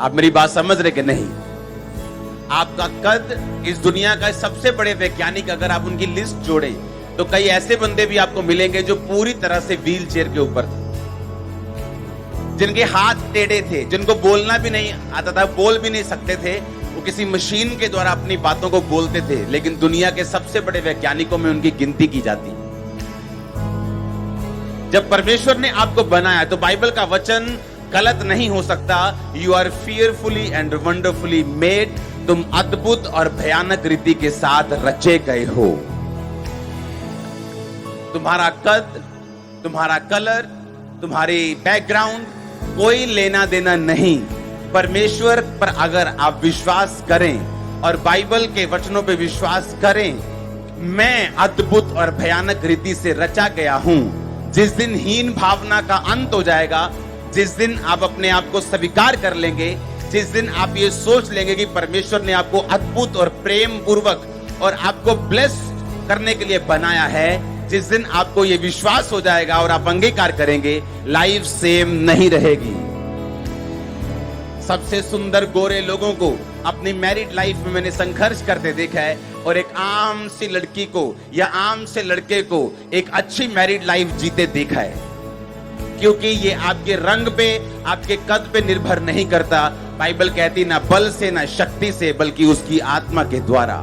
आप मेरी बात समझ रहे कि नहीं? आपका कद इस दुनिया का सबसे बड़े वैज्ञानिक अगर आप उनकी लिस्ट जोड़े तो कई ऐसे बंदे भी आपको मिलेंगे जो पूरी तरह से व्हील चेयर के ऊपर थे, जिनके हाथ टेढ़े थे, जिनको बोलना भी नहीं आता था, बोल भी नहीं सकते थे, वो किसी मशीन के द्वारा अपनी बातों को बोलते थे, लेकिन दुनिया के सबसे बड़े वैज्ञानिकों में उनकी गिनती की जाती है। जब परमेश्वर ने आपको बनाया तो बाइबल का वचन गलत नहीं हो सकता। You are fearfully and wonderfully made. तुम अद्भुत और भयानक रीति के साथ रचे गए हो। तुम्हारा कद, तुम्हारा कलर, तुम्हारी बैकग्राउंड कोई लेना देना नहीं। परमेश्वर पर अगर आप विश्वास करें और बाइबल के वचनों पे विश्वास करें, मैं अद्भुत और भयानक रीति से रचा गया हूं। जिस दिन हीन भावना का अंत हो जाएगा, जिस दिन आप अपने आप को स्वीकार कर लेंगे, जिस दिन आप ये सोच लेंगे कि परमेश्वर ने आपको अद्भुत और प्रेम पूर्वक और आपको ब्लेस करने के लिए बनाया है, जिस दिन आपको ये विश्वास हो जाएगा और आप अंगीकार करेंगे, लाइफ सेम नहीं रहेगी। सबसे सुंदर गोरे लोगों को अपनी मैरिड लाइफ में मैंने संघर्ष करते देखा है, और एक आम सी लड़की को या आम से लड़के को एक अच्छी मैरिड लाइफ जीते देखा है, क्योंकि ये आपके रंग पे, आपके कद पे निर्भर नहीं करता। बाइबल कहती ना बल से ना शक्ति से, बल्कि उसकी आत्मा के द्वारा।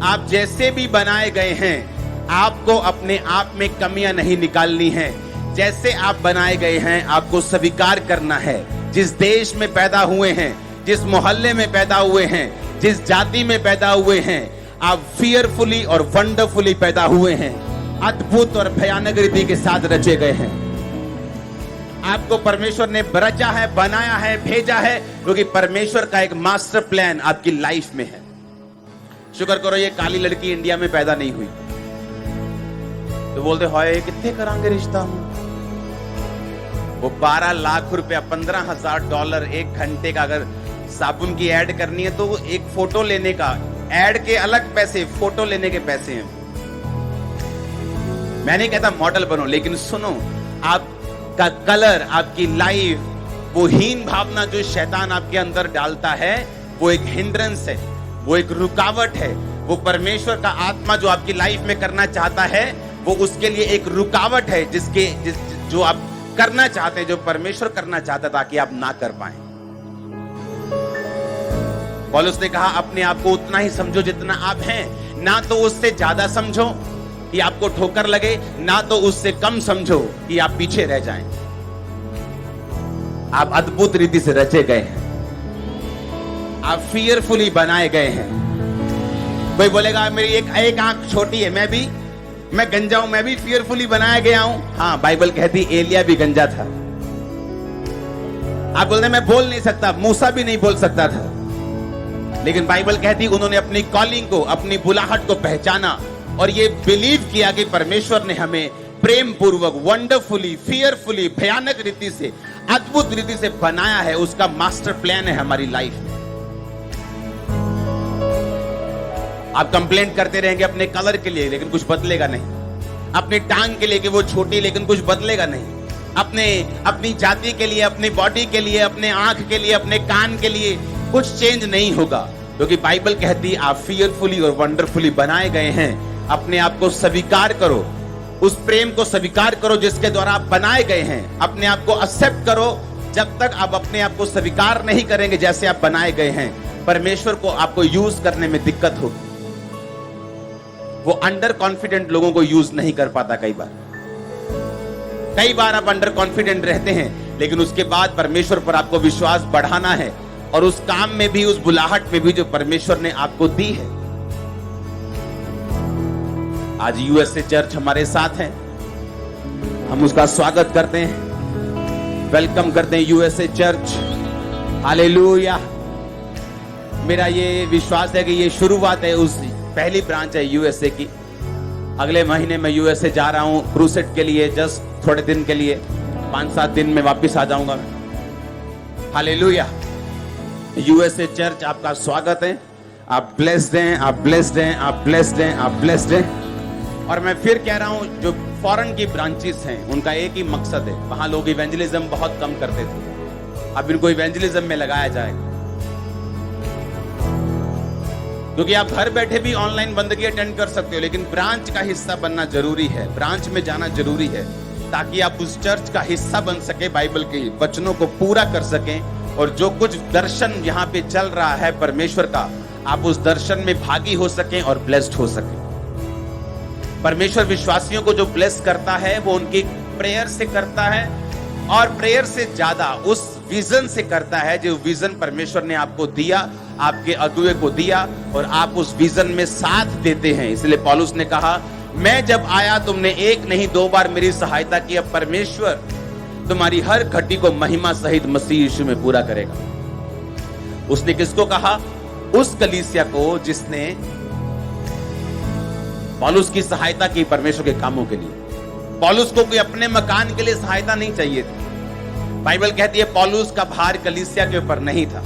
आप जैसे भी बनाए गए हैं, आपको अपने आप में कमियां नहीं निकालनी है। जैसे आप बनाए गए हैं, आपको स्वीकार करना है। जिस देश में पैदा हुए हैं, जिस मोहल्ले में पैदा हुए हैं, जिस जाति में पैदा हुए हैं, आप फियरफुली और वंडरफुली पैदा हुए हैं। अद्भुत और भयानक रीति के साथ रचे गए हैं। आपको परमेश्वर ने रचा है, बनाया है, भेजा है, क्योंकि परमेश्वर का एक मास्टर प्लान आपकी लाइफ में है। शुक्र करो ये काली लड़की इंडिया में पैदा नहीं हुई। तो बोलते हाय कितने करांगे रिश्ता हूं। वो 12 लाख रुपया, $15,000 एक घंटे का अगर साबुन की ऐड करनी है तो वो एक फोटो लेने का, ऐड के अलग पैसे, फोटो लेने के पैसे हैं। मैं नहीं कहता मॉडल बनो, लेकिन सुनो, आपका कलर, आपकी लाइफ, वो हीन भावना जो शैतान आपके अंदर डालता है, वो एक हिंड्रेंस है, वो एक रुकावट है। वो परमेश्वर का आत्मा जो आपकी लाइफ में करना चाहता है, वो उसके लिए एक रुकावट है, जो आप करना चाहते हैं, जो परमेश्वर करना चाहता, ताकि आप ना कर पाए। पौलुस ने कहा अपने आप को उतना ही समझो जितना आप हैं, ना तो उससे ज्यादा समझो कि आपको ठोकर लगे, ना तो उससे कम समझो कि आप पीछे रह जाएं। आप अद्भुत रीति से रचे गए हैं, आप फियरफुली बनाए गए हैं। कोई बोलेगा मेरी एक आंख छोटी है, मैं गंजा हूं, मैं भी फियरफुली बनाया गया हूं। हाँ, बाइबल कहती एलिया भी गंजा था। आप बोलते मैं बोल नहीं सकता, मूसा भी नहीं बोल सकता था, लेकिन बाइबल कहती उन्होंने अपनी कॉलिंग को, अपनी बुलाहट को पहचाना और ये बिलीव किया कि परमेश्वर ने हमें प्रेम पूर्वक, वंडरफुली, फियरफुली, भयानक रीति से, अद्भुत रीति से बनाया है। उसका मास्टर प्लान है हमारी लाइफ में। आप कंप्लेंट करते रहेंगे अपने कलर के लिए, लेकिन कुछ बदलेगा नहीं। अपनी टांग के लिए कि वो छोटी, लेकिन कुछ बदलेगा नहीं। अपनी जाति के लिए, अपनी बॉडी के लिए, अपने आंख के लिए, अपने कान के लिए कुछ चेंज नहीं होगा, क्योंकि बाइबल कहती है आप फियरफुली और वंडरफुली बनाए गए हैं। अपने आप को स्वीकार करो, उस प्रेम को स्वीकार करो जिसके द्वारा आप बनाए गए हैं। अपने आप को एक्सेप्ट करो। जब तक आप अपने आप को स्वीकार नहीं करेंगे जैसे आप बनाए गए हैं, परमेश्वर को आपको यूज करने में दिक्कत होगी। वो अंडर कॉन्फिडेंट लोगों को यूज नहीं कर पाता। कई बार आप अंडर कॉन्फिडेंट रहते हैं, लेकिन उसके बाद परमेश्वर पर आपको विश्वास बढ़ाना है, और उस काम में भी, उस बुलाहट में भी जो परमेश्वर ने आपको दी है। आज यूएसए चर्च हमारे साथ है, हम उसका स्वागत करते हैं, वेलकम करते हैं यूएसए चर्च। हालेलुया। मेरा ये विश्वास है कि ये शुरुआत है, उस पहली ब्रांच है यूएसए की। अगले महीने मैं यूएसए जा रहा हूं क्रूसेट के लिए, जस्ट थोड़े दिन के लिए, 5-7 दिन में वापस आ जाऊंगा मैं। हालेलुया। यूएसए चर्च आपका स्वागत है। आप ब्लेस्ड हैं, आप ब्लेस्ड हैं, आप ब्लेस्ड हैं, आप ब्लेस्ड हैं। और मैं फिर कह रहा हूं, जो फॉरेन की ब्रांचेस हैं उनका एक ही मकसद है, वहां लोग इवेंजलिज्म बहुत कम करते थे, अब इनको इवेंजलिज्म में लगाया जाएगा, क्योंकि आप घर बैठे भी ऑनलाइन बंदगी अटेंड कर सकते हो, लेकिन ब्रांच का हिस्सा बनना जरूरी है, ब्रांच में जाना जरूरी है, ताकि आप उस चर्च का हिस्सा बन सके, बाइबल के वचनों को पूरा कर सकें, और जो कुछ दर्शन यहाँ पे चल रहा है परमेश्वर का, आप उस दर्शन में भागी हो सकें और ब्लेस्ड हो सकें। परमेश्वर विश्वासियों को जो ब्लेस करता है वो उनकी प्रेयर से करता है, और प्रेयर से ज्यादा उस विजन से करता है जो विजन परमेश्वर ने आपको दिया, आपके अगुए को दिया, और आप उस विजन में साथ देते हैं। इसलिए पौलुस ने कहा, मैं जब आया तुमने एक नहीं 2 बार मेरी सहायता की, अब परमेश्वर तुम्हारी हर घटी को महिमा सहित मसीह यीशु में पूरा करेगा। उसने किसको कहा? उस कलीसिया को जिसने पौलुस की सहायता की परमेश्वर के कामों के लिए। पौलुस को कोई अपने मकान के लिए सहायता नहीं चाहिए थी। बाइबल कहती है पौलुस का भार कलीसिया के ऊपर नहीं था।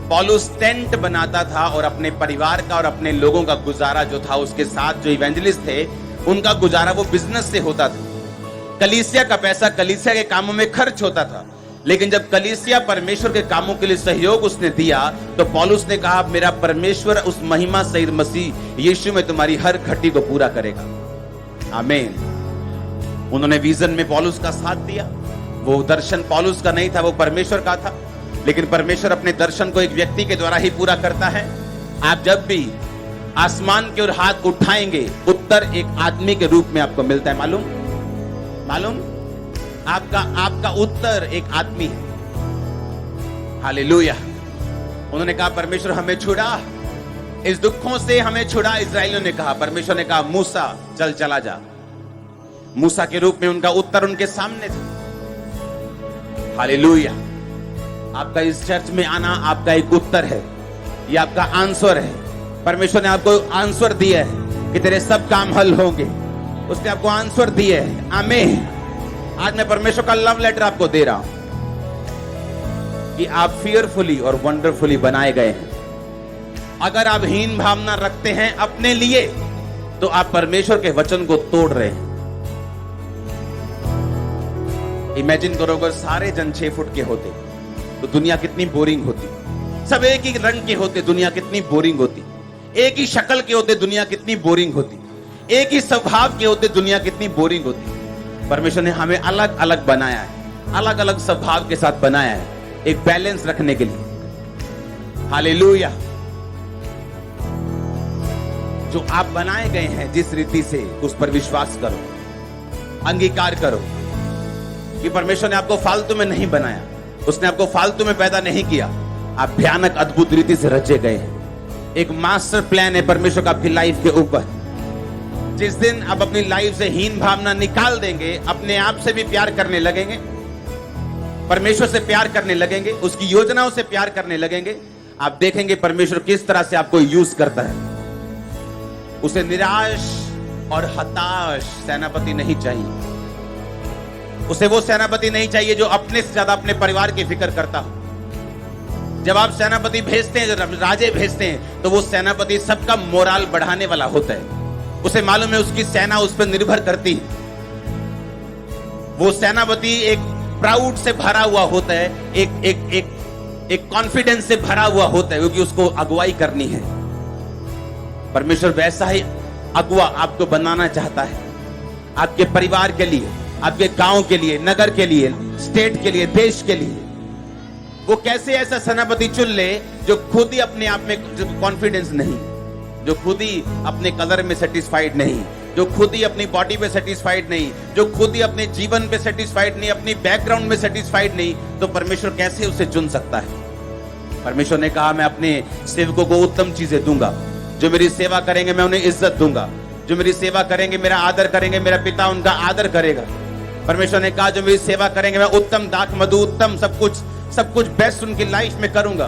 पौलुस टेंट बनाता था और अपने परिवार का और अपने लोगों का गुजारा जो था, उसके साथ जो इवेंजलिस्ट थे उनका गुजारा वो बिजनेस से होता था। कलीसिया का पैसा कलीसिया के कामों में खर्च होता था, लेकिन जब कलीसिया परमेश्वर के कामों के लिए सहयोग उसने दिया, तो पौलुस ने कहा, मेरा परमेश्वर उस महिमा सहित मसीह यीशु में तुम्हारी हर घटी को पूरा करेगा। आमीन। उन्होंने विजन में पौलुस का साथ दिया। वो दर्शन पौलुस का नहीं था, वो परमेश्वर का था, लेकिन परमेश्वर अपने दर्शन को एक व्यक्ति के द्वारा ही पूरा करता है। आप जब भी आसमान की ओर हाथ उठाएंगे, उत्तर एक आदमी के रूप में आपको मिलता है। मालूम आपका उत्तर एक आदमी है। हालेलुया। उन्होंने कहा, परमेश्वर हमें छुड़ा, इस दुखों से हमें छुड़ा। इस्राएलियों ने कहा, परमेश्वर ने कहा, मूसा चल चला जा। मूसा के रूप में उनका उत्तर उनके सामने था। हालेलुया। आपका इस चर्च में आना आपका एक उत्तर है, ये आपका आंसर है। परमेश्वर ने आपको आंसर दिया है कि तेरे सब काम हल होंगे। उसने आपको आंसर दिया है। आमीन। आज मैं परमेश्वर का लव लेटर आपको दे रहा हूं कि आप फियरफुली और वंडरफुली बनाए गए हैं। अगर आप हीन भावना रखते हैं अपने लिए, तो आप परमेश्वर के वचन को तोड़ रहे हैं। इमेजिन करो, अगर सारे जन 6 फुट के होते तो दुनिया कितनी बोरिंग होती। सब एक ही रंग के होते, दुनिया कितनी बोरिंग होती। एक ही शक्ल के होते, दुनिया कितनी बोरिंग होती। एक ही स्वभाव के होते, दुनिया कितनी बोरिंग होती। परमेश्वर ने हमें अलग अलग बनाया है, अलग अलग स्वभाव के साथ बनाया है, एक बैलेंस रखने के लिए। हालेलुया। जो आप बनाए गए हैं जिस रीति से, उस पर विश्वास करो, अंगीकार करो कि परमेश्वर ने आपको फालतू में नहीं बनाया, उसने आपको फालतू में पैदा नहीं किया। आप भयानक अद्भुत रीति से रचे गए हैं। एक मास्टर प्लान है परमेश्वर का आपकी लाइफ के ऊपर। जिस दिन आप अपनी लाइफ से हीन भावना निकाल देंगे, अपने आप से भी प्यार करने लगेंगे, परमेश्वर से प्यार करने लगेंगे, उसकी योजनाओं से प्यार करने लगेंगे, आप देखेंगे परमेश्वर किस तरह से आपको यूज करता है। उसे निराश और हताश सेनापति नहीं चाहिए। उसे वो सेनापति नहीं चाहिए जो अपने से ज्यादा अपने परिवार की फिक्र करता हो। जब आप सेनापति भेजते हैं, जब राजे भेजते हैं, तो वो सेनापति सबका मोराल बढ़ाने वाला होता है। उसे मालूम है उसकी सेना उस पर निर्भर करती है। वो सेनापति एक प्राउड से भरा हुआ होता है, एक कॉन्फिडेंस से भरा हुआ होता है, क्योंकि उसको अगुवाई करनी है। परमेश्वर वैसा ही अगुवा आपको बनाना चाहता है, आपके परिवार के लिए, आपके गांव के लिए, नगर के लिए, स्टेट के लिए, देश के लिए। वो कैसे ऐसा सेनापति चुन ले जो खुद ही अपने आप में कॉन्फिडेंस नहीं, जो खुद ही अपने कलर में सेटिस्फाइड नहीं, जो खुद ही अपनी बॉडी पे सेटिस्फाइड नहीं, जो खुद ही अपने जीवन पे सेटिस्फाइड नहीं, अपनी बैकग्राउंड में सेटिस्फाइड नहीं, तो परमेश्वर कैसे उसे चुन सकता है? परमेश्वर ने कहा, मैं अपने सेवकों को उत्तम चीजें दूंगा। जो मेरी सेवा करेंगे मैं उन्हें इज्जत दूंगा। जो मेरी सेवा करेंगे मेरा आदर करेंगे, मेरा पिता उनका आदर करेगा। परमेश्वर ने कहा, जो मेरी सेवा करेंगे मैं उत्तम दाख मधु, उत्तम सब कुछ बेस्ट उनकी लाइफ में करूंगा।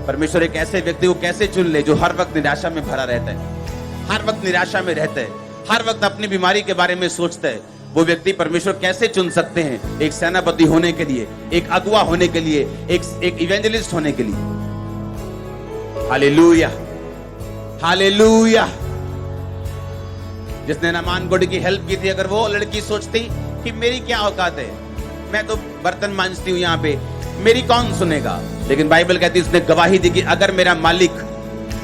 परमेश्वर एक ऐसे व्यक्ति को कैसे चुन ले जो हर वक्त निराशा में भरा रहता है, हर वक्त निराशा में रहता है, हर वक्त अपनी बीमारी के बारे में सोचता है। वो व्यक्ति परमेश्वर कैसे चुन सकते हैं? एक सेनापति होने के लिए, एक अगुवा होने के लिए, एक इवेंजलिस्ट होने के लिए। Hallelujah, hallelujah. जिसने नामान गोडी की हेल्प की थी, अगर वो लड़की सोचती कि मेरी क्या औकात है, मैं तो बर्तन मांजती हूँ यहाँ पे, मेरी कौन सुनेगा? लेकिन बाइबल कहती है उसने गवाही दी कि अगर मेरा मालिक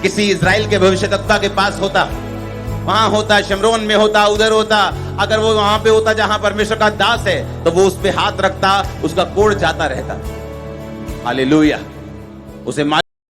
किसी इजराइल के भविष्यद्वक्ता के पास होता, वहां होता, शमरोन में होता, उधर होता, अगर वो वहां पे होता जहां परमेश्वर का दास है, तो वो उस पे हाथ रखता, उसका कोढ़ जाता रहता। हालेलुया। उसे मालूम